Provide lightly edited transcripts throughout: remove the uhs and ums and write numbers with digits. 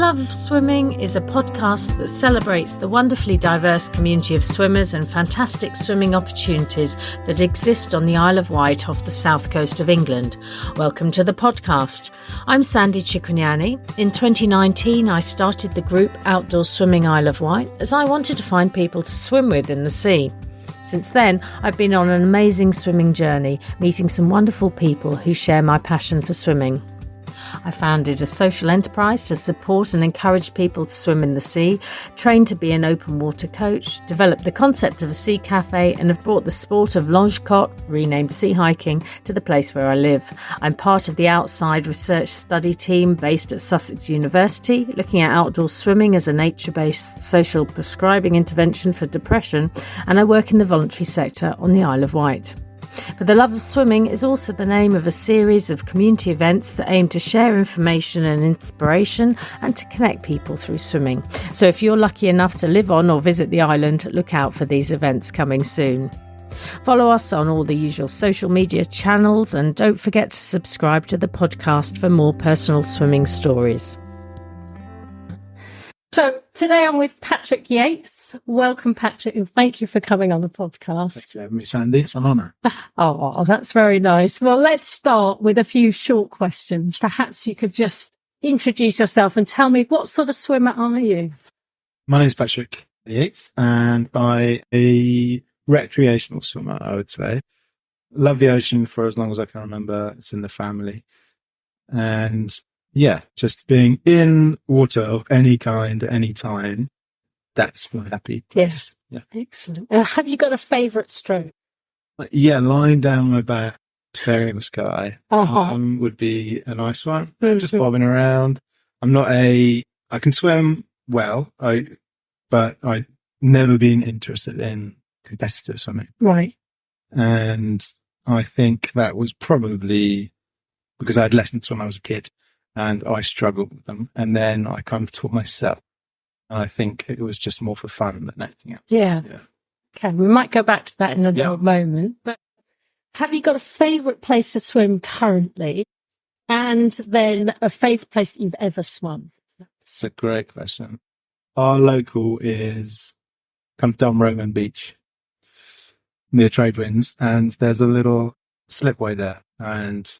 The Love of Swimming is a podcast that celebrates the wonderfully diverse community of swimmers and fantastic swimming opportunities that exist on the Isle of Wight off the south coast of England. Welcome to the podcast. I'm Sandy Ciccognani. In 2019, I started the group Outdoor Swimming Isle of Wight as I wanted to find people to swim with in the sea. Since then, I've been on an amazing swimming journey, meeting some wonderful people who share my passion for swimming. I founded a social enterprise to support and encourage people to swim in the sea, trained to be an open water coach, developed the concept of a sea cafe, and have brought the sport of longe-cote, renamed sea hiking, to the place where I live. I'm part of the outside research study team based at Sussex University, looking at outdoor swimming as a nature-based social prescribing intervention for depression, and I work in the voluntary sector on the Isle of Wight. For the Love of Swimming is also the name of a series of community events that aim to share information and inspiration and to connect people through swimming. So if you're lucky enough to live on or visit the island, look out for these events coming soon. Follow us on all the usual social media channels and don't forget to subscribe to the podcast for more personal swimming stories. So today I'm with Patrick Yates. Welcome, Patrick, and thank you for coming on the podcast. Thank you for having me, Sandy. It's an honour. Oh, that's very nice. Well, let's start with a few short questions. Perhaps you could just introduce yourself and tell me what sort of swimmer are you? My name is Patrick Yates, and I'm a recreational swimmer, I would say. Love the ocean for as long as I can remember. It's in the family. And yeah, just being in water of any kind, any time, that's my happy place. Yes. Yeah. Excellent. Have you got a favourite stroke? Yeah, lying down on my back, staring at the sky, would be a nice one. Just bobbing around. I can swim well, but I've never been interested in competitive swimming. Right. And I think that was probably because I had lessons when I was a kid. And I struggled with them. And then I kind of taught myself. And I think it was just more for fun than anything else. Yeah. Okay, we might go back to that in a little moment. But have you got a favourite place to swim currently? And then a favourite place that you've ever swum? It's a great question. Our local is kind of Dunroman Beach near Tradewinds. And there's a little slipway there. And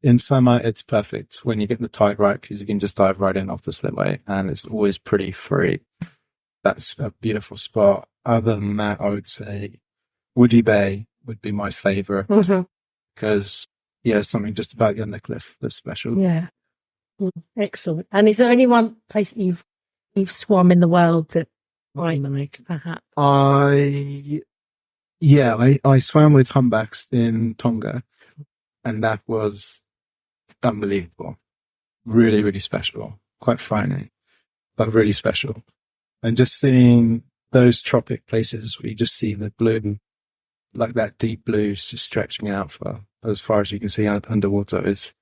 in summer, it's perfect when you get the tide right because you can just dive right in off the slipway and it's always pretty free. That's a beautiful spot. Other than that, I would say Woody Bay would be my favourite because, something just about the undercliff that's special. Yeah. Excellent. And is there any one place that you've swum in the world that I liked, perhaps? I swam with humpbacks in Tonga and that was unbelievable. Really, really special. Quite frightening, but really special. And just seeing those tropic places where you just see the blue, like that deep blue just stretching out for as far as you can see underwater is,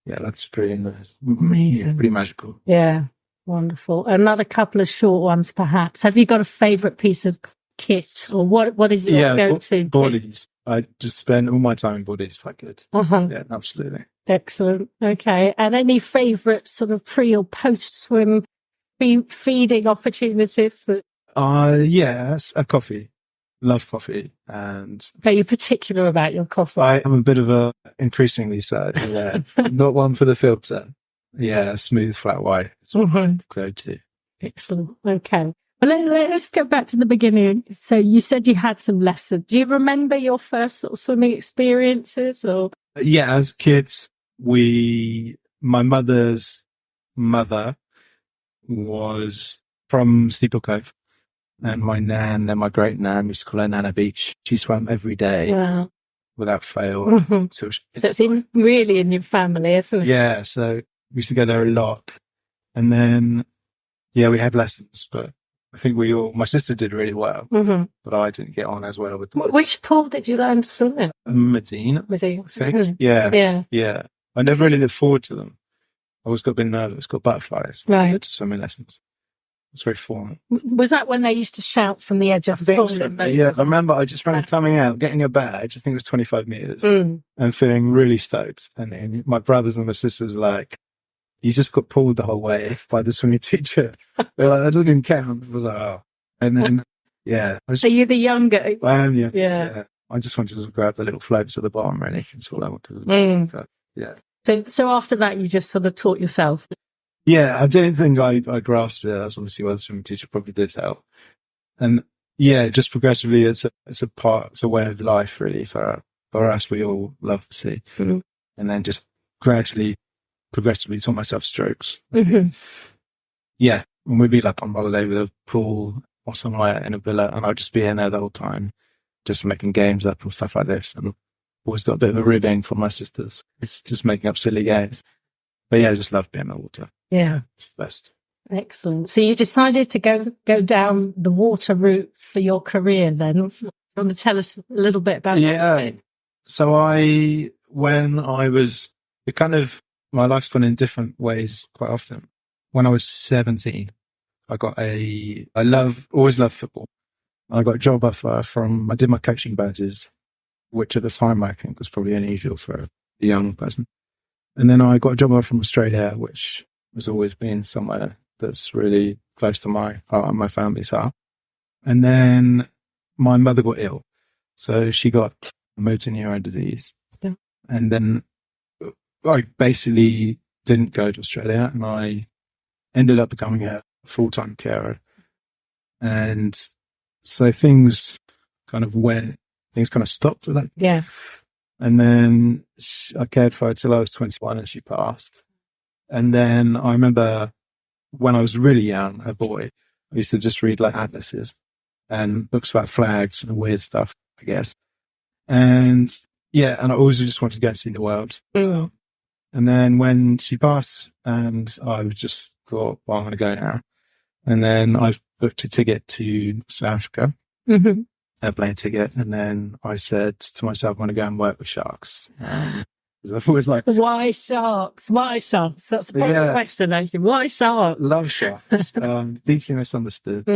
that's pretty amazing. Pretty magical. Yeah, wonderful. Another couple of short ones, perhaps. Have you got a favourite piece of kit or what is your go-to? Bodies. I just spend all my time in bodies if I could. Yeah, absolutely. Excellent. Okay. And any favourite sort of pre or post swim feeding opportunities? Yes, a coffee. Love coffee. And are you particular about your coffee? I am a bit of a increasingly so. Yeah, not one for the filter. Yeah, smooth flat white. It's my go-to. Excellent. Okay. Well, let's go back to the beginning. So you said you had some lessons. Do you remember your first sort of swimming experiences? Or yeah, as kids, my mother's mother was from Steeple Cove, and my nan and my great nan, we used to call her Nana Beach. She swam every day without fail. So it's really in your family, isn't it? Yeah, so we used to go there a lot, and then we had lessons, but I think my sister did really well, but I didn't get on as well with them. Which pool did you learn to swim in? Medina, I think. Yeah. I never really looked forward to them. I always got a bit nervous, got butterflies. Right. To swimming lessons. It's very fun. Was that when they used to shout from the edge of the pool? So. Yeah, I remember I just remember coming out, getting a badge, I think it was 25 metres, and feeling really stoked. And then my brothers and my sisters were like, you just got pulled the whole way by the swimming teacher. They're like, that doesn't even count. I was like, oh. And then, yeah. Are you the younger? I am, yeah. Yeah. I just wanted to grab the little floats at the bottom, really. That's all I wanted to do. But, yeah. So after that, you just sort of taught yourself? Yeah, I don't think I grasped it. That's obviously why the swimming teacher probably did help. And yeah, just progressively, it's a way of life, really, for us. We all love the sea. Mm-hmm. And then just progressively taught myself strokes. Mm-hmm. Yeah. And we'd be like on holiday with a pool or somewhere in a villa, and I'd just be in there the whole time, just making games up and stuff like this. And I've always got a bit of a ribbing from my sisters. It's just making up silly games. But yeah, I just love being in the water. Yeah. It's the best. Excellent. So you decided to go down the water route for your career then. You want to tell us a little bit about that? So when I was, my life's gone in different ways quite often. When I was 17, I always loved football. I got a job offer I did my coaching badges, which at the time I think was probably unusual for a young person. And then I got a job offer from Australia, which has always been somewhere that's really close to my heart and my family's heart. And then my mother got ill. So she got motor neurone disease. Yeah. And then I basically didn't go to Australia, and I ended up becoming a full-time carer. And so things kind of stopped at that. Yeah. And then I cared for her till I was 21 and she passed. And then I remember when I was really young, a boy, I used to just read like atlases and books about flags and weird stuff, I guess. And yeah, and I always just wanted to go and see the world. Mm. And then when she passed, and I just thought, well, I'm going to go now. And then I booked a ticket to South Africa. Mm-hmm. A plane ticket, and then I said to myself, I want to go and work with sharks. I've always like, why sharks? Why sharks? That's a proper question, actually. Why sharks? Love sharks. Deeply misunderstood,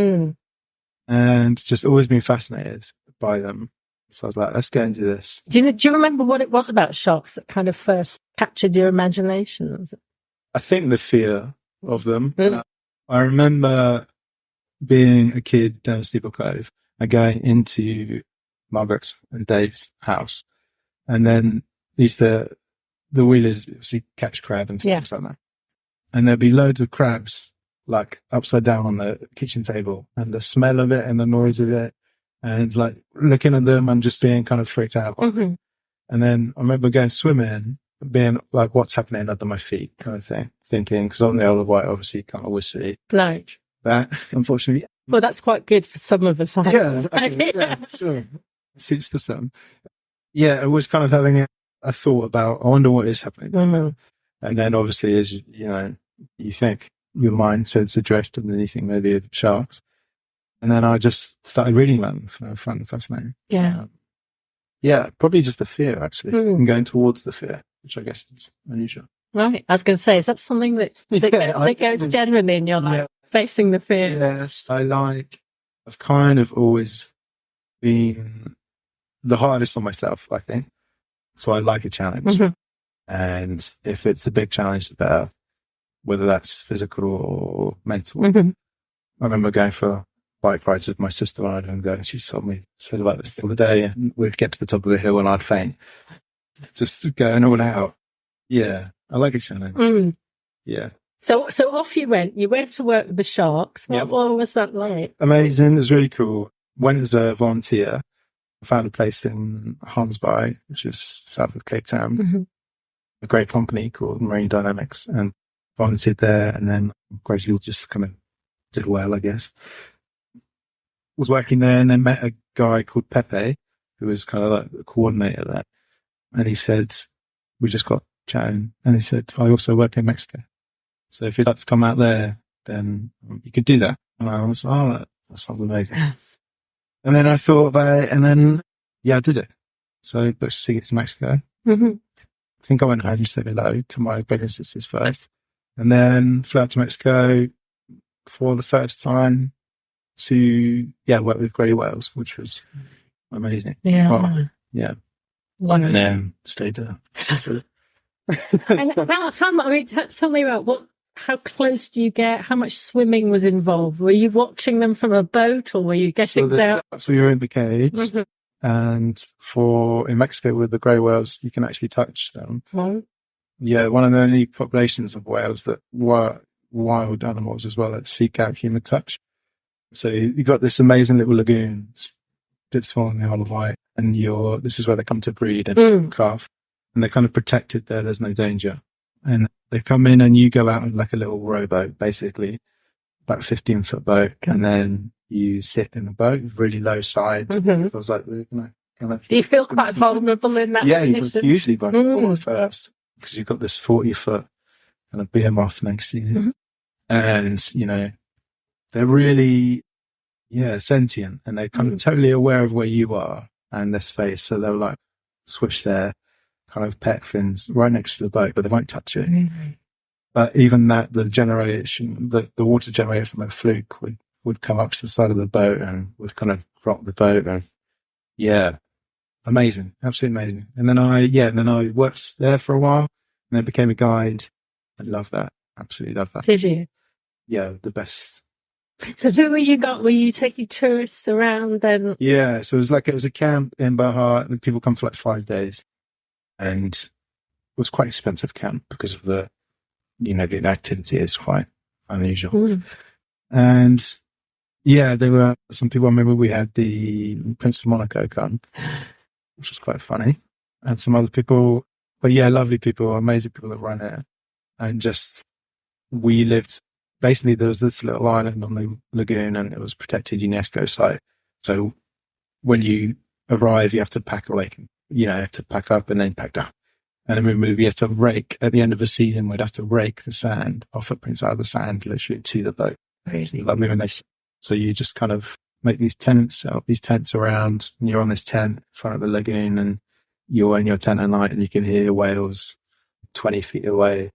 and just always been fascinated by them. So I was like, let's go and do this. Do you remember what it was about sharks that kind of first captured your imagination? I think the fear of them. I remember being a kid down Steeple Cove and going into Margaret's and Dave's house. And then the wheelers obviously catch crab and stuff like that. And there'd be loads of crabs like upside down on the kitchen table, and the smell of it and the noise of it, and like looking at them and just being kind of freaked out. Mm-hmm. And then I remember going swimming, being like, what's happening under my feet kind of thing, thinking, because on the Isle of Wight, obviously you can't always see that, unfortunately. Well, that's quite good for some of us. Yeah, sure. Suits for some. Yeah, it was kind of having a thought about, I wonder what is happening. Mm-hmm. And then obviously, as you think, your mind starts to drift, and then you think maybe it's sharks. And then I just started reading them. I found them fascinating. Yeah. Probably just the fear, actually, and going towards the fear, which I guess is unusual. Right. I was going to say, is that something that goes generally in your life, facing the fear? Yes. I've kind of always been the hardest on myself, I think. So I like a challenge. Mm-hmm. And if it's a big challenge, the better, whether that's physical or mental. Mm-hmm. I remember going for bike rides with my sister when I was younger, and she said about this the other day, and we'd get to the top of a hill and I'd faint. Just going all out. Yeah. I like a challenge. Mm. Yeah. So off you went. You went to work with the sharks. What was that like? Amazing. It was really cool. Went as a volunteer. I found a place in Hansby, which is south of Cape Town. Mm-hmm. A great company called Marine Dynamics, and volunteered there, and then gradually just kind of did well, I guess. Was working there, and then met a guy called Pepe, who was kind of like the coordinator there. And he said, we just got chatting, and he said, I also work in Mexico. So if you'd like to come out there, then you could do that. And I was, that sounds amazing. And then I thought about it, and then, I did it. So I booked tickets to Mexico. Mm-hmm. I think I went home to say hello to my brothers and sisters first, and then flew out to Mexico for the first time to, work with grey whales, which was amazing. Yeah. Oh, yeah. And then stayed there. And tell me about how close do you get? How much swimming was involved? Were you watching them from a boat, or were you getting there? So we were in the cage, and in Mexico with the grey whales, you can actually touch them. Oh. Yeah, one of the only populations of whales that were wild animals as well that seek out human touch. So you got this amazing little lagoon, it's small in the Isle of Wight, and this is where they come to breed and calf, and they're kind of protected there. There's no danger, and they come in, and you go out in like a little rowboat, basically, like a 15-foot boat, and then you sit in the boat with really low sides. It feels like do you feel quite vulnerable in that? Yeah, position? you're usually vulnerable at first because you've got this 40-foot kind of behemoth next to you, and they're really, sentient, and they're kind of totally aware of where you are and their space. So they'll like swish their kind of pet fins right next to the boat, but they won't touch it. But even that, the water generated from a fluke would come up to the side of the boat and would kind of rock the boat. And amazing, absolutely amazing. And then I worked there for a while, and then became a guide. I love that. Absolutely love that. Did you? Yeah, the best. So were you taking tourists around then? Yeah, so it was a camp in Baja, and people come for like 5 days, and it was quite expensive camp because of the activity is quite unusual. And there were some people. I remember we had the Prince of Monaco come, which was quite funny, and some other people, but lovely people, amazing people that run it. And we lived, basically there was this little island on the lagoon, and it was protected UNESCO site. So when you arrive, you have to pack away, you have to pack up and then pack down. And then we have to rake, at the end of the season, we'd have to rake the sand, our footprints out of the sand, literally to the boat. Crazy. So you just kind of make these tents around, and you're on this tent in front of the lagoon, and you're in your tent at night, and you can hear whales 20 feet away.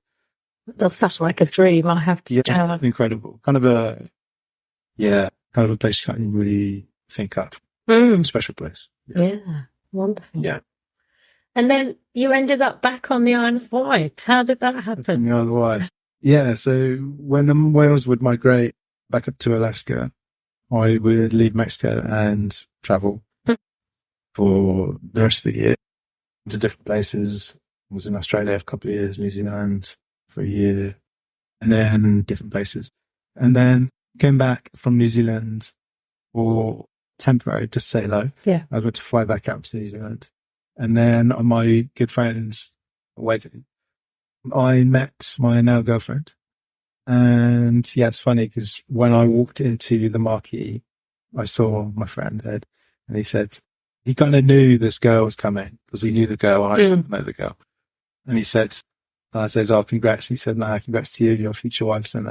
That's like a dream, I have to say. Yeah, it's incredible. Kind of a place you can't really think up. A special place. Yeah, wonderful. Yeah. And then you ended up back on the Isle of Wight. How did that happen? The Isle of Wight. Yeah, so when the whales would migrate back up to Alaska, I would leave Mexico and travel for the rest of the year to different places. I was in Australia for a couple of years, New Zealand for a year, and then different places. And then came back from New Zealand for temporary to say hello. Yeah. I was going to fly back out to New Zealand. And then on my good friend's wedding, I met my now girlfriend. And it's funny because when I walked into the marquee, I saw my friend Ed, and he said he kind of knew this girl was coming because he knew the girl. I didn't know the girl. And I said, "Oh, congrats." And he said, "No, congrats to you, your future wife." And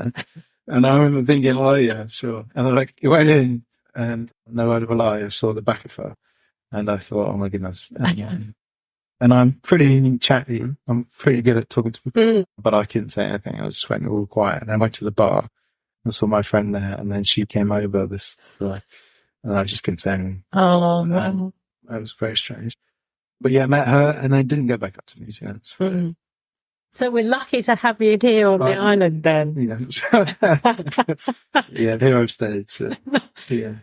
I remember thinking, "Oh yeah, sure." And he went in, and no word of a lie, I saw the back of her, and I thought, "Oh my goodness." And I'm pretty chatty. I'm pretty good at talking to people, but I couldn't say anything. I just went all quiet. And I went to the bar and saw my friend there, and then she came over and I just couldn't say anything. Oh, wow. That was very strange. But met her, and I didn't go back up to New Zealand. So we're lucky to have you here on the island then. Yeah, here I've stayed. So, yeah.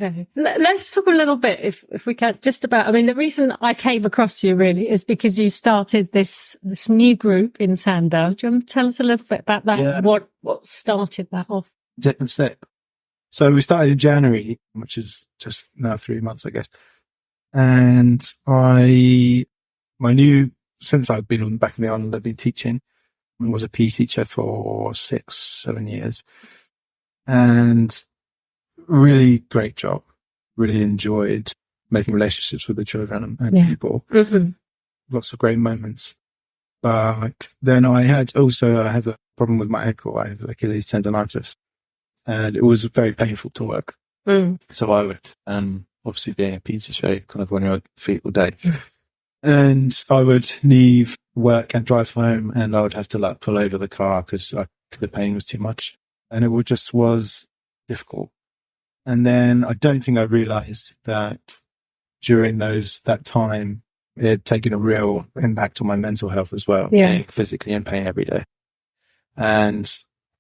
Okay. Let's talk a little bit, if we can, just about, the reason I came across you really is because you started this new group in Sandown. Do you want to tell us a little bit about that? Yeah. What started that off? Jet and Slip. So we started in January, which is just now 3 months, I guess. And since I've been back in the island, I've been teaching. I was a PE teacher for 6-7 years. And really great job. Really enjoyed making relationships with the children and people. Lots of great moments. But then I had a problem with my ankle. I have Achilles tendonitis, and it was very painful to work. So I would, obviously being a pizza show, kind of on your feet all day. And I would leave work and drive home, and I would have to pull over the car because the pain was too much. And it was difficult. And then I don't think I realized that during that time, it had taken a real impact on my mental health as well, being physically in pain every day. And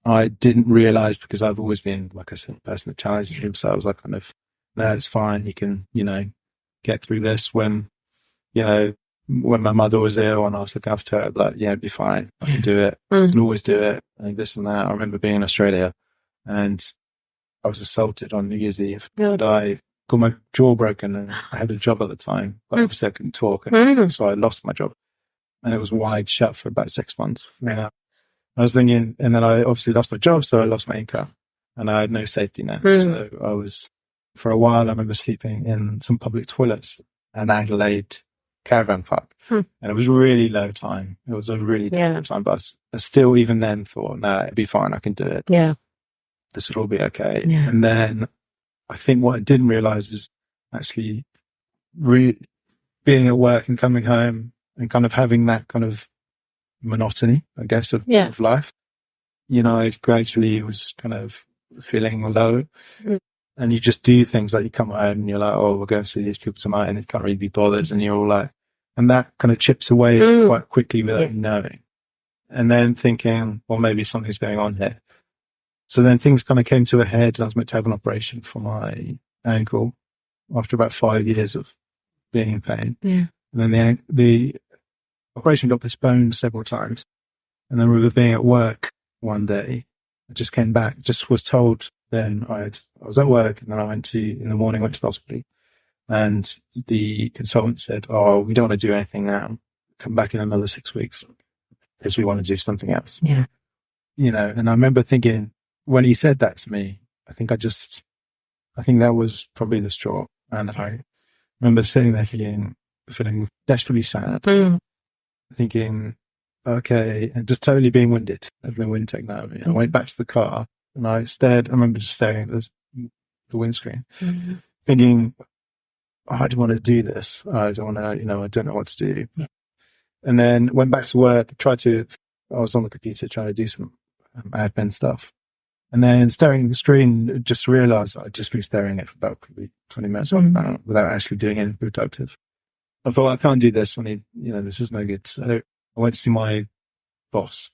I didn't realize, because I've always been, like I said, a person that challenges themselves. I kind of, no, it's fine. You can, get through this. When my mother was ill and I was looking after her, I'd be like, it'd be fine. I can do it. I can always do it. And this and that. I remember being in Australia and I was assaulted on New Year's Eve. And I got my jaw broken and I had a job at the time, but obviously I couldn't talk. And so I lost my job and it was wide shut for about 6 months. Yeah. I was thinking, and then I obviously lost my job, so I lost my income and I had no safety net. So I was, for a while, I remember sleeping in some public toilets in Adelaide caravan park. And it was really low time. It was a really difficult time, but I still, even then, thought, no, it'd be fine. I can do it. Yeah. This will all be okay. Yeah. And then I think what I didn't realize is actually being at work and coming home and kind of having that kind of monotony, I guess, of life. I gradually was kind of feeling low. And you just do things like you come home and you're like, oh, we're going to see these people tonight, and you can't really be bothered. And you're all like, and that kind of chips away quite quickly without you knowing. And then thinking, well, maybe something's going on here. So then things kind of came to a head. I was meant to have an operation for my ankle after about 5 years of being in pain. Yeah. And then the operation got postponed several times. And then we were being at work one day. I just came back, just was told then I was at work, and then I went to the hospital, and the consultant said, oh, we don't want to do anything now. Come back in another 6 weeks because we want to do something else. Yeah. And I remember thinking, when he said that to me, I think that was probably the straw. And I remember sitting there feeling desperately sad, thinking, okay, and just totally being winded. I've been wind taken out of me. I went back to the car and I remember just staring at the windscreen, thinking, oh, I don't want to do this. I don't want to, I don't know what to do. And then went back to work, I was on the computer trying to do some admin stuff. And then staring at the screen, just realized I'd just been staring at it for about probably 20 minutes without actually doing anything productive. I thought, I can't do this. This is no good. So I went to see my boss,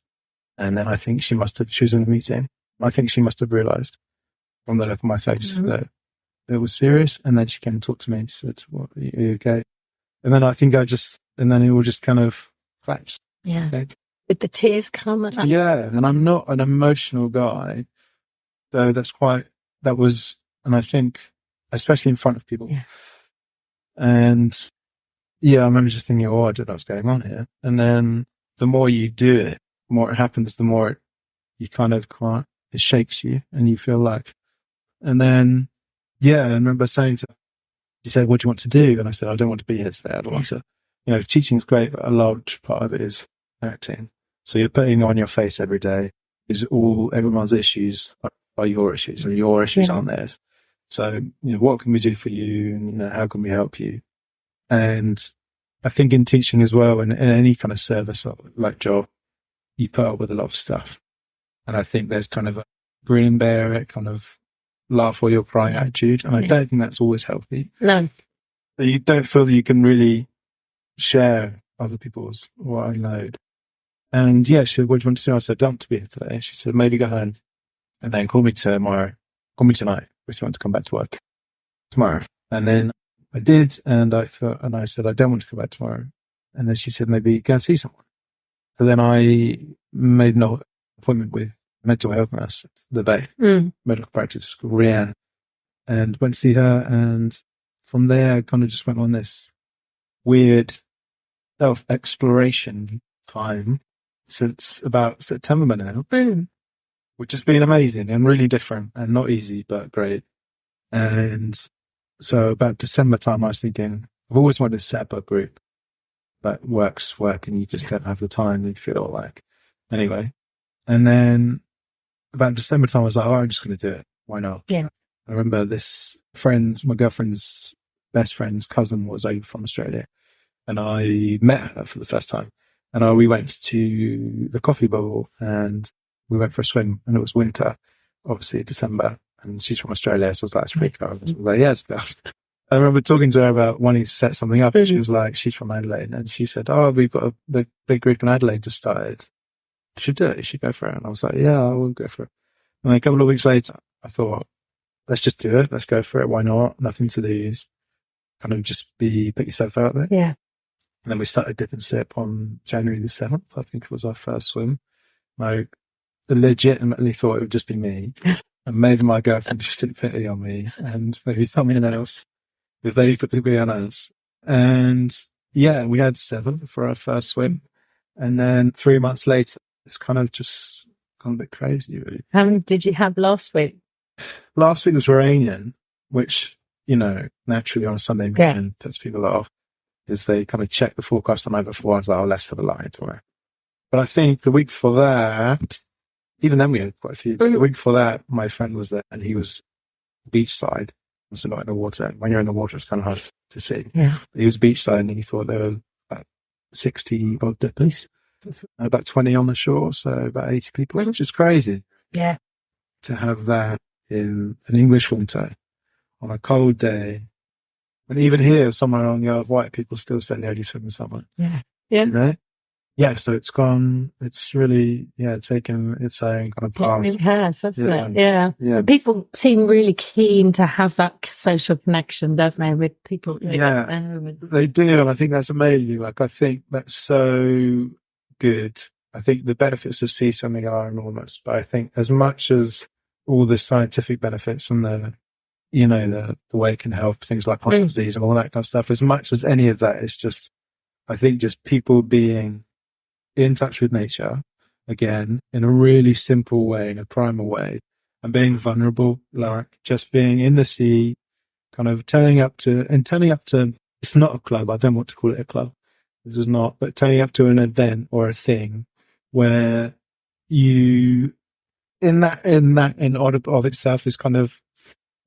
and then I think she was in a meeting. I think she must have realized from the look on my face that it was serious. And then she came and talked to me and she said, well, are you okay? And then I think and then it all just kind of collapsed. Yeah. Okay? Did the tears come? Yeah. And I'm not an emotional guy. So and I think, especially in front of people. Yeah. And I remember just thinking, oh, I don't know what's going on here. And then the more you do it, the more it happens, the more you kind of it shakes you and you feel like, and then, I remember saying to her, she said, what do you want to do? And I said, I don't want to be here today. I don't want to, teaching is great, but a large part of it is acting. So you're putting on your face every day. Everyone's issues are your issues, and your issues aren't theirs. So, what can we do for you? And, how can we help you? And I think in teaching as well, and in any kind of service or like job, you put up with a lot of stuff. And I think there's kind of a grin and bear it, kind of laugh while you're crying attitude. And I don't think that's always healthy. No. You don't feel that you can really share other people's workload. And she said, what do you want to do? I said, I don't want to be here today. She said, maybe go home and then call me tonight if you want to come back to work tomorrow. And then I did. And I said, I don't want to come back tomorrow. And then she said, maybe go and see someone. So then I made an appointment with mental health nurse at the Bay medical practice called Rianne, and went to see her. And from there, I kind of just went on this weird self-exploration time since about September now, which has been amazing and really different and not easy, but great. And so about December time, I was thinking, I've always wanted to set up a group that work and you just don't have the time, you feel like. Anyway. And then about December time, I was like, I'm just going to do it. Why not? Yeah. I remember my girlfriend's best friend's cousin was over from Australia, and I met her for the first time. And we went to the Coffee Bubble and we went for a swim, and it was winter, obviously December, and she's from Australia. So I was like, it's pretty cold. I was like, yeah, it's cold. I remember talking to her about wanting to set something up, and she was like, she's from Adelaide, and she said, "Oh, we've got the big group in Adelaide just started. You should do it. You should go for it." And I was like, "Yeah, I will go for it." And then a couple of weeks later, I thought, let's just do it. Let's go for it. Why not? Nothing to lose. Kind of just put yourself out there. Yeah. And then we started dip and sip on January the 7th. I think it was our first swim. I legitimately thought it would just be me. And maybe my girlfriend just took pity on me, and maybe someone else. If they put pity on us. And yeah, we had 7 for our first swim. And then 3 months later, it's kind of just gone a bit crazy, really. How many did you have last week? Last week was Iranian, which, naturally on a Sunday morning puts people off, is they kind of check the forecast the night before. I was like, less for the light. But I think the week before that, even then we had quite a few. The week before that, my friend was there, and he was beachside, so not in the water. And when you're in the water, it's kind of hard to see. Yeah. He was beachside, and he thought there were about 60 odd dippers, about 20 on the shore, so about 80 people, which is crazy. Yeah. To have that in an English winter on a cold day. And even here, somewhere on the Isle of Wight, people still say they only swim in summer. Yeah. Yeah. Yeah, so it's really, taken its own kind of path. It really has, hasn't it? Yeah. People seem really keen to have that social connection, don't they, with people? Yeah, they do, and I think that's amazing. Like, I think that's so good. I think the benefits of sea swimming are enormous, but I think as much as all the scientific benefits and the way it can help things like heart disease and all that kind of stuff, as much as any of that, it's just, I think just people being in touch with nature again in a really simple way, in a primal way, and being vulnerable, like just being in the sea, kind of turning up to, it's not a club. I don't want to call it a club. This is not, but turning up to an event or a thing where you, in of itself is kind of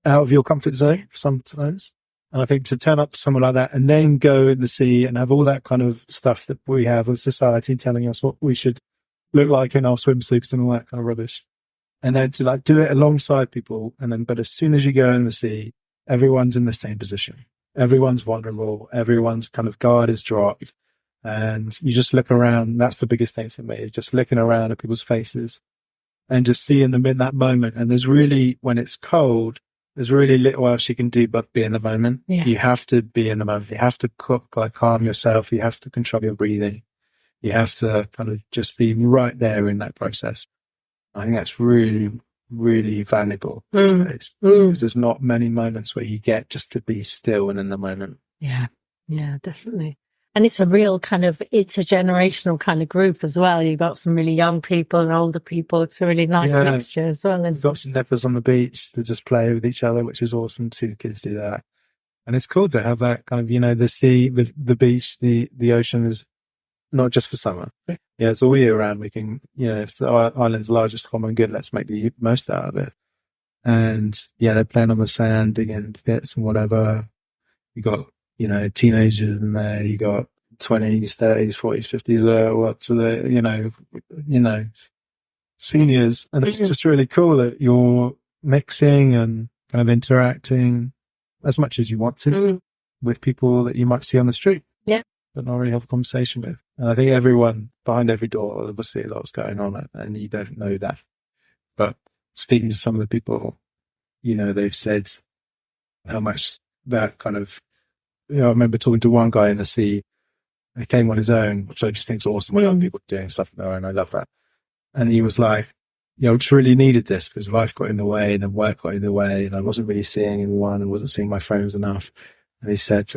out of your comfort zone sometimes. And I think to turn up to someone like that and then go in the sea and have all that kind of stuff that we have with society telling us what we should look like in our swimsuits and all that kind of rubbish. And then to do it alongside people. But as soon as you go in the sea, everyone's in the same position. Everyone's vulnerable. Everyone's kind of guard is dropped. And you just look around. That's the biggest thing for me, just looking around at people's faces and just seeing them in that moment. And there's really, when it's cold, there's really little else you can do but be in the moment. Yeah. You have to be in the moment. You have to calm yourself. You have to control your breathing. You have to kind of just be right there in that process. I think that's really, really valuable these days. Because there's not many moments where you get just to be still and in the moment. Yeah, definitely. And it's a real it's a generational kind of group as well. You've got some really young people and older people. It's a really nice mixture as well. We've got some nippers on the beach that just play with each other, which is awesome. 2 kids do that. And it's cool to have that kind of, the sea, the beach, the ocean is not just for summer. Yeah, it's all year round. We can, it's the island's largest common good. Let's make the most out of it. And they're playing on the sand, digging bits and whatever. You got, teenagers in there, you got 20s, 30s, 40s, 50s, seniors. And it's just really cool that you're mixing and kind of interacting as much as you want to with people that you might see on the street. Yeah. But not really have a conversation with. And I think everyone behind every door, obviously a lot's going on and you don't know that. But speaking to some of the people, they've said how much that kind of, I remember talking to one guy in the sea. He came on his own, which I just think is awesome. When other people doing stuff on their own, I love that. And he was like, just really needed this because life got in the way and then work got in the way, and I wasn't really seeing anyone. I wasn't seeing my friends enough. And he said,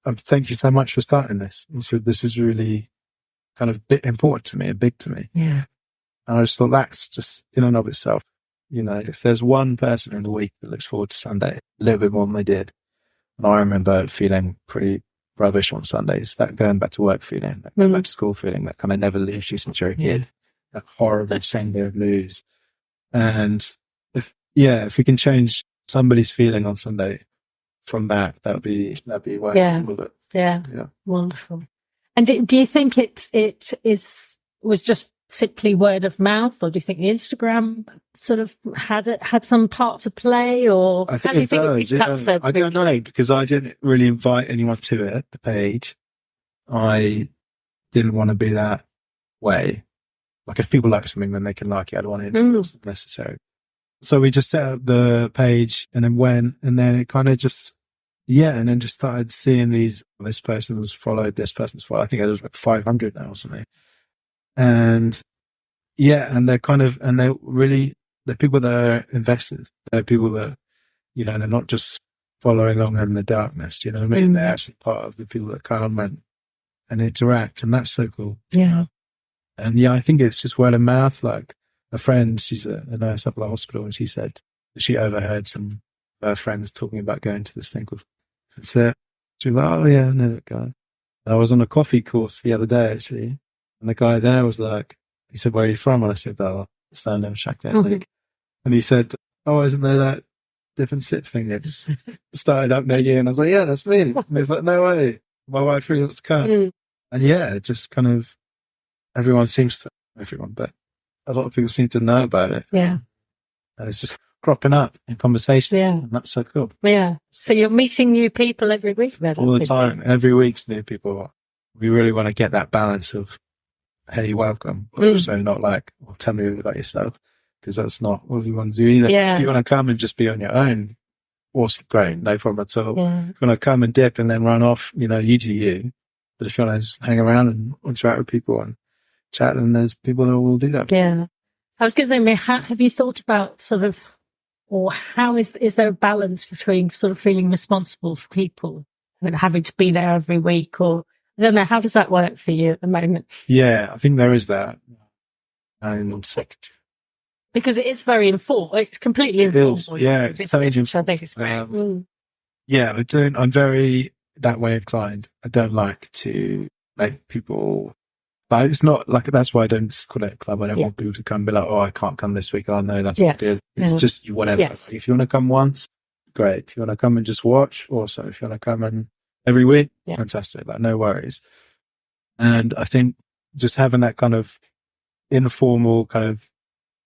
thank you so much for starting this. He said, this is really kind of important to me and big to me. Yeah. And I just thought that's just in and of itself. If there's one person in the week that looks forward to Sunday a little bit more than they did. And I remember feeling pretty rubbish on Sundays, that going back to work feeling, that going back to school feeling, that kind of never leaves you since you're a kid, that horrible Sunday blues. And if we can change somebody's feeling on Sunday from that'd be worth it. Yeah. Wonderful. And do you think it was just simply word of mouth, or do you think the Instagram sort of had some part to play, or I how think do you it think does. it picked up so I don't know, because I didn't really invite anyone to it, the page. I didn't want to be that way. Like, if people like something, then they can like it. I don't want it necessary. So we just set up the page and then went, and then it kind of just, and then just started seeing this person's followed, this person's followed. I think it was like 500 now or something. And and they're they're people that are invested. They're people that, they're not just following along in the darkness. Do you know what I mean? They're actually part of the people that come and interact. And that's so cool. Yeah. And I think it's just word of mouth. Like, a friend, she's a nurse up at the hospital, and she said she overheard some of her friends talking about going to this thing called, so she was like, oh yeah, I know that guy. And I was on a coffee course the other day, actually, and the guy there was like, he said, where are you from? And I said, oh, Stand and Shack there. And he said, oh, isn't there that different sit thing that's started up near you? And I was like, yeah, that's me. And he was like, no way, my wife really wants to come. And just kind of but a lot of people seem to know about it. Yeah. And it's just cropping up in conversation. Yeah. And that's so cool. Yeah. So you're meeting new people every week? All the time. Every week's new people. We really want to get that balance of, hey, welcome. But also not like, well, tell me about yourself. Because that's not what we want to do either. Yeah. If you want to come and just be on your own, awesome, great, no problem at all. Yeah. If you want to come and dip and then run off, you do you. But if you want to just hang around and interact with people and chat, then there's people that will do that. Yeah. I was going to say, have you thought about sort of, or how is there a balance between sort of feeling responsible for people and having to be there every week, or I don't know, how does that work for you at the moment? Yeah, I think there is that. And because it is very informal. It's completely informal. Yeah, it's totally I think it's great. I'm very that way inclined. I don't like to make people, but it's not like, that's why I don't call it a club. I don't want people to come and be like, oh, I can't come this week. Oh no, that's not good. It's just whatever. Yes. If you want to come once, great. If you want to come and just watch, awesome. If you want to come and every week, fantastic. Like, no worries. And I think just having that kind of informal kind of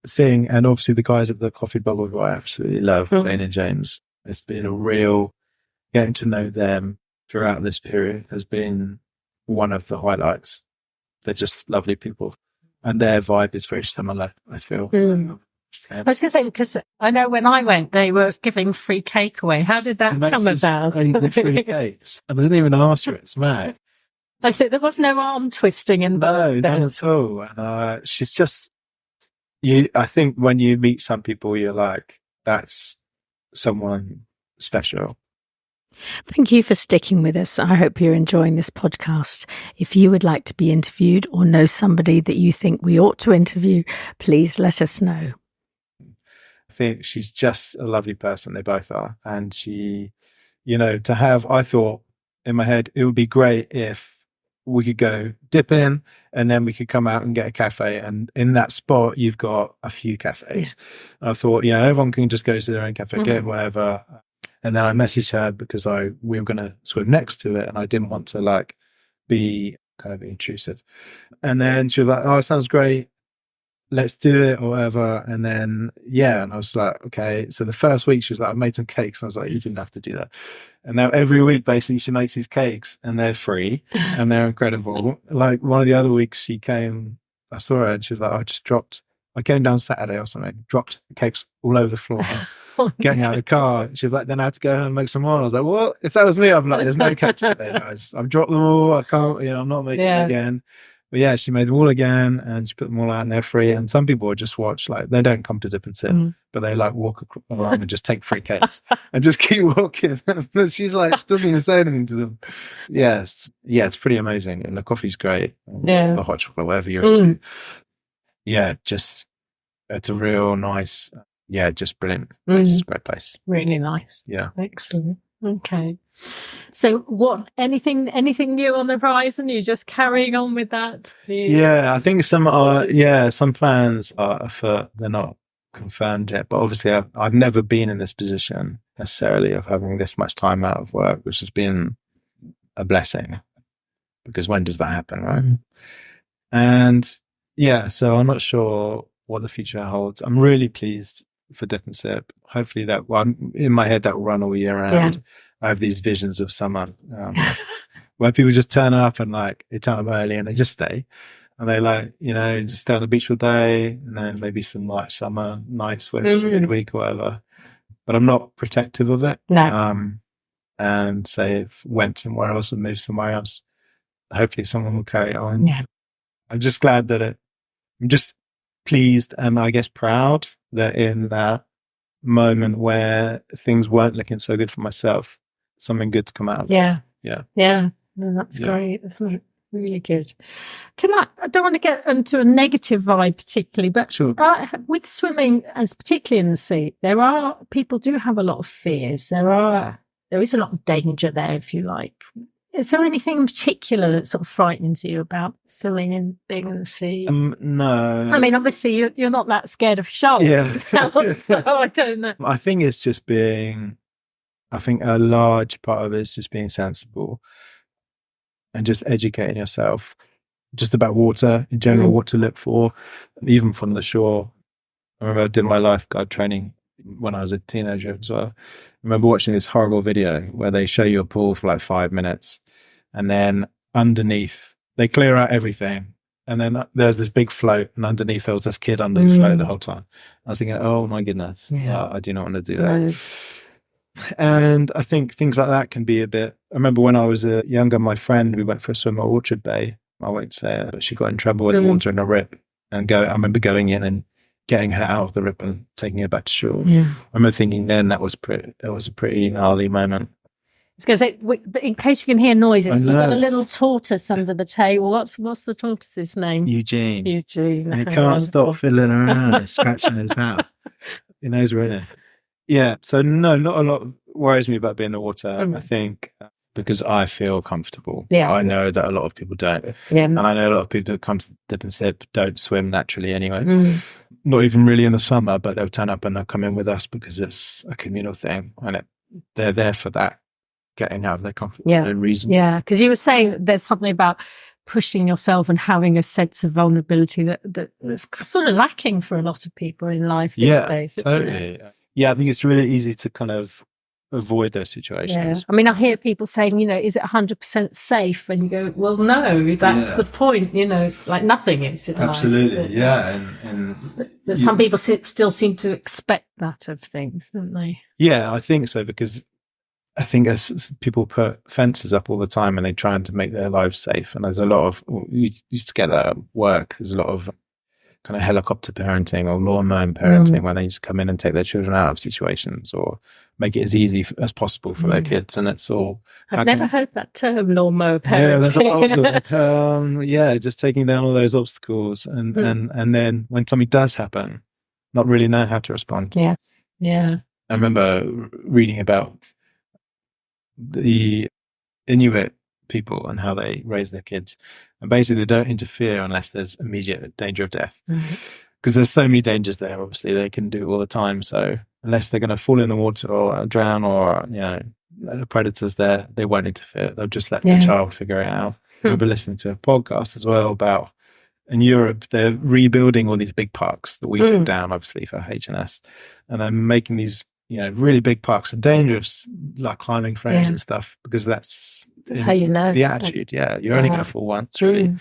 thing, and obviously the guys at the Coffee Bubble, who I absolutely love, Jane and James, it's been a real getting to know them throughout this period has been one of the highlights. They're just lovely people, and their vibe is very similar, I feel. I was going to say, because I know when I went, they were giving free cake away. How did that come about? Free cakes. I didn't even ask her. It's mad. I said there was no arm twisting involved. No, not at all. She's just, I think when you meet some people, you're like, that's someone special. Thank you for sticking with us. I hope you're enjoying this podcast. If you would like to be interviewed or know somebody that you think we ought to interview, please let us know. I think she's just a lovely person. They both are. And she, I thought in my head, it would be great if we could go dip in and then we could come out and get a cafe. And in that spot, you've got a few cafes. Yeah. I thought, everyone can just go to their own cafe, get whatever. And then I messaged her because we were going to swim next to it, and I didn't want to be kind of intrusive. And then she was like, oh, it sounds great. Let's do it or whatever. And then, and I was like, okay. So the first week she was like, I made some cakes. And I was like, you didn't have to do that. And now every week, basically, she makes these cakes and they're free and they're incredible. Like one of the other weeks she came, I saw her and she was like, I came down Saturday or something, dropped the cakes all over the floor. Getting out of the car, she was like, then I had to go home and make some more. And I was like, well, if that was me, I'm like, there's no cakes today, guys. I've dropped them all. I can't, I'm not making them again. But she made them all again and she put them all out and they're free. And some people just watch, they don't come to dip and sit, but they walk around and just take free cakes and just keep walking. But she's like, she doesn't even say anything to them. Yes. Yeah, it's pretty amazing. And the coffee's great. Yeah. The hot chocolate, whatever you're into. Yeah, just, it's a real nice, just brilliant. It's a great place. Really nice. Yeah. Excellent. Okay. So anything new on the horizon? You're just carrying on with that? I think some plans are afoot. They're not confirmed yet, but obviously I've never been in this position necessarily of having this much time out of work, which has been a blessing, because when does that happen, right? And Yeah, so I'm not sure what the future holds. I'm really pleased for Dip and Sip. Hopefully in my head, that will run all year round. Yeah. I have these visions of summer where people just turn up and they turn up early and they just stay. And they just stay on the beach all day, and then maybe some summer night swims midweek or whatever. But I'm not protective of it. No. And say if went somewhere else and moved somewhere else, hopefully someone will carry it on. Yeah. I'm just glad that I'm just pleased and I guess proud that in that moment where things weren't looking so good for myself, something good's come out of it. Yeah. Yeah. Yeah. No, that's great. That's really good. I don't want to get into a negative vibe particularly, but sure. With swimming, and particularly in the sea, people do have a lot of fears. There is a lot of danger there, if you like. Is there anything in particular that sort of frightens you about swimming and being in the sea? No. I mean, obviously you're not that scared of sharks. Yeah. So I don't know. I think it's just I think a large part of it is just being sensible and just educating yourself just about water in general, what to look for, even from the shore. I remember I did my lifeguard training when I was a teenager as well. I remember watching this horrible video where they show you a pool for 5 minutes, and then underneath they clear out everything, and then there's this big float, and underneath there was this kid under the float the whole time. I was thinking, oh my goodness, I do not want to do that. And I think things like that can be a bit. I remember when I was younger, my friend, we went for a swim at Orchard Bay. I won't say it, but she got in trouble with water in a rip, and I remember going in and getting her out of the rip and taking her back to shore. Yeah. I remember thinking then that was a pretty gnarly moment. I was going to say, in case you can hear noises, you've got a little tortoise under the table. What's the tortoise's name? Eugene. And he can't stop fiddling around, scratching his hat. He knows we're in it. Yeah. So no, not a lot worries me about being in the water. I think because I feel comfortable. Yeah. I know that a lot of people don't. Yeah. And I know a lot of people that come to Dip and Sip don't swim naturally anyway. Not even really in the summer, but they'll turn up and they'll come in with us because it's a communal thing, and they're there for that, getting out of their comfort reason. Yeah, because you were saying that there's something about pushing yourself and having a sense of vulnerability that's sort of lacking for a lot of people in life these days. Totally. Yeah, I think it's really easy to kind of avoid those situations. Yeah. I mean, I hear people saying, is it 100% safe? And you go, well, no, that's the point. It's like nothing is. Absolutely, life, yeah. And some people still seem to expect that of things, don't they? Yeah, I think so, because I think as people put fences up all the time and they try to make their lives safe. And there's a lot of, we used to get that at work, there's a lot of kind of helicopter parenting or lawnmower parenting where they just come in and take their children out of situations or make it as easy as possible for their kids. And it's all... I've never heard that term, lawnmower parenting. Just taking down all those obstacles and then when something does happen, not really know how to respond. Yeah. I remember reading about the Inuit people and how they raise their kids, and basically they don't interfere unless there's immediate danger of death, because there's so many dangers there. Obviously they can do it all the time, so unless they're going to fall in the water or drown or the predators there, they won't interfere. They'll just let the child figure it out. I remember listening to a podcast as well about in Europe they're rebuilding all these big parks that we took down obviously for H&S, and they're making these really big parks and dangerous, like climbing frames and stuff, because that's how you know the attitude. You're only going to fall once, really.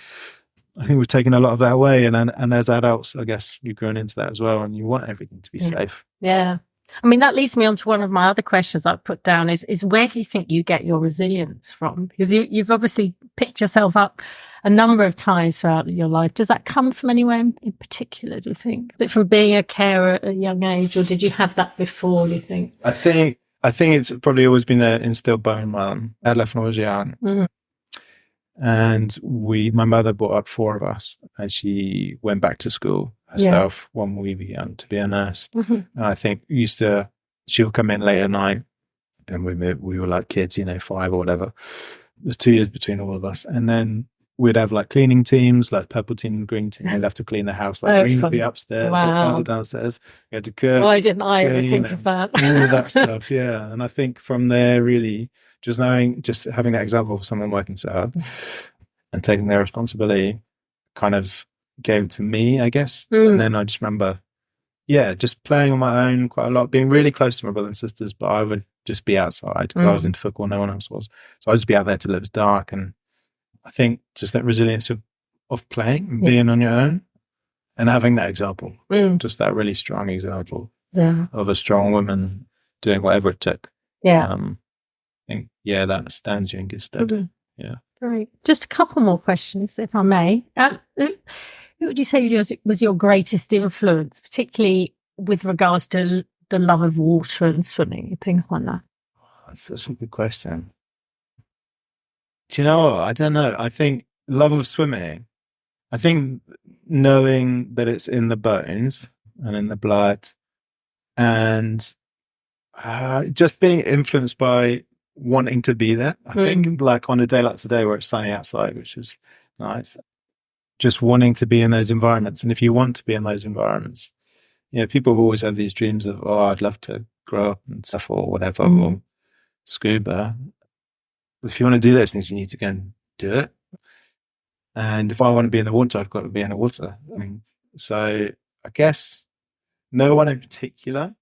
I think we've taken a lot of that away, and as adults, I guess you've grown into that as well, and you want everything to be safe. Yeah. I mean, that leads me on to one of my other questions I've put down is where do you think you get your resilience from? Because you've obviously picked yourself up a number of times throughout your life. Does that come from anywhere in particular, do you think? That from being a carer at a young age, or did you have that before, do you think? I think it's probably always been instilled by my mum. I left when I was young. And my mother brought up 4 of us, and she went back to school herself when we were young to be a nurse. And I think she would come in late at night, and we were like kids, 5 or whatever. There's 2 years between all of us. And then we'd have like cleaning teams, like purple team and green team. We'd have to clean the house. Like green would be upstairs, purple downstairs. We had to cook. Why didn't I ever think of that? All of that stuff, yeah. And I think from there, really, just having that example of someone working so hard and taking their responsibility kind of gave to me, I guess. And then I just remember, just playing on my own quite a lot, being really close to my brothers and sisters, but I would just be outside because I was into football, no one else was. So I'd just be out there till it was dark. And I think just that resilience of playing and being on your own and having that example, just that really strong example of a strong woman doing whatever it took. I think, that stands you in good stead. Yeah. Great. Just a couple more questions, if I may. Who would you say was your greatest influence, particularly with regards to the love of water and swimming? Things like that. That's such a good question. Do you know what? I don't know. I think love of swimming, I think knowing that it's in the bones and in the blood, and just being influenced by wanting to be there. I think like on a day like today where it's sunny outside, which is nice, just wanting to be in those environments. And if you want to be in those environments, people have always had these dreams of, I'd love to grow up and stuff or whatever, or scuba. If you want to do those things, you need to go and do it. And if I want to be in the water, I've got to be in the water. So I guess no one in particular.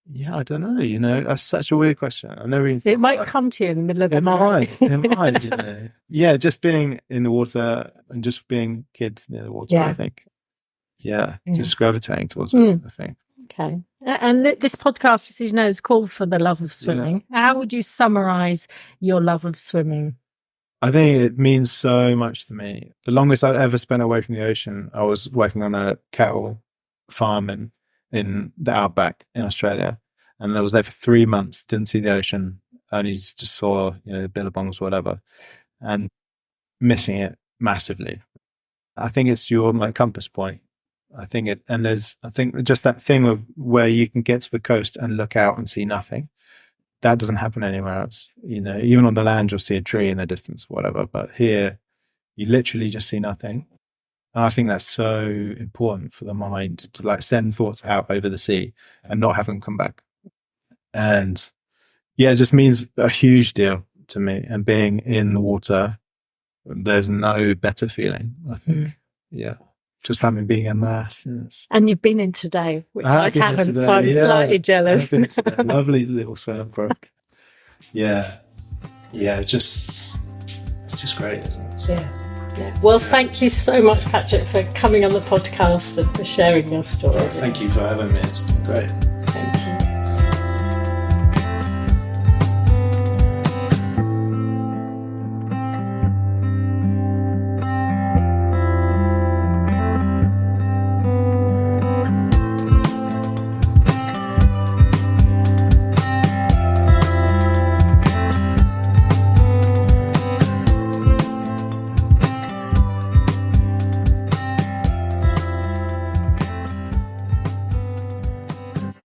Yeah, I don't know. That's such a weird question. I never even It might come to you in the middle of the night. It might. Yeah, just being in the water and just being kids near the water, I think. Yeah, just gravitating towards it, I think. Okay. And this podcast, as you know, is called For the Love of Swimming. How would you summarize your love of swimming? I think it means so much to me. The longest I've ever spent away from the ocean, I was working on a cattle farm in the outback in Australia. And I was there for 3 months, didn't see the ocean, only just saw, the billabongs or whatever, and missing it massively. I think it's my compass point. I think just that thing of where you can get to the coast and look out and see nothing. That doesn't happen anywhere else. Even on the land, you'll see a tree in the distance or whatever. But here, you literally just see nothing. And I think that's so important for the mind to send thoughts out over the sea and not have them come back. And it just means a huge deal to me. And being in the water, there's no better feeling, I think. Yeah. Just having being immersed. Yes. And you've been in today, which I haven't, so I'm slightly jealous. Lovely little swim brook. Yeah. It's just great, isn't it? Yeah. Well, thank you so much, Patrick, for coming on the podcast and for sharing your story. Thank you for having me. It's been great.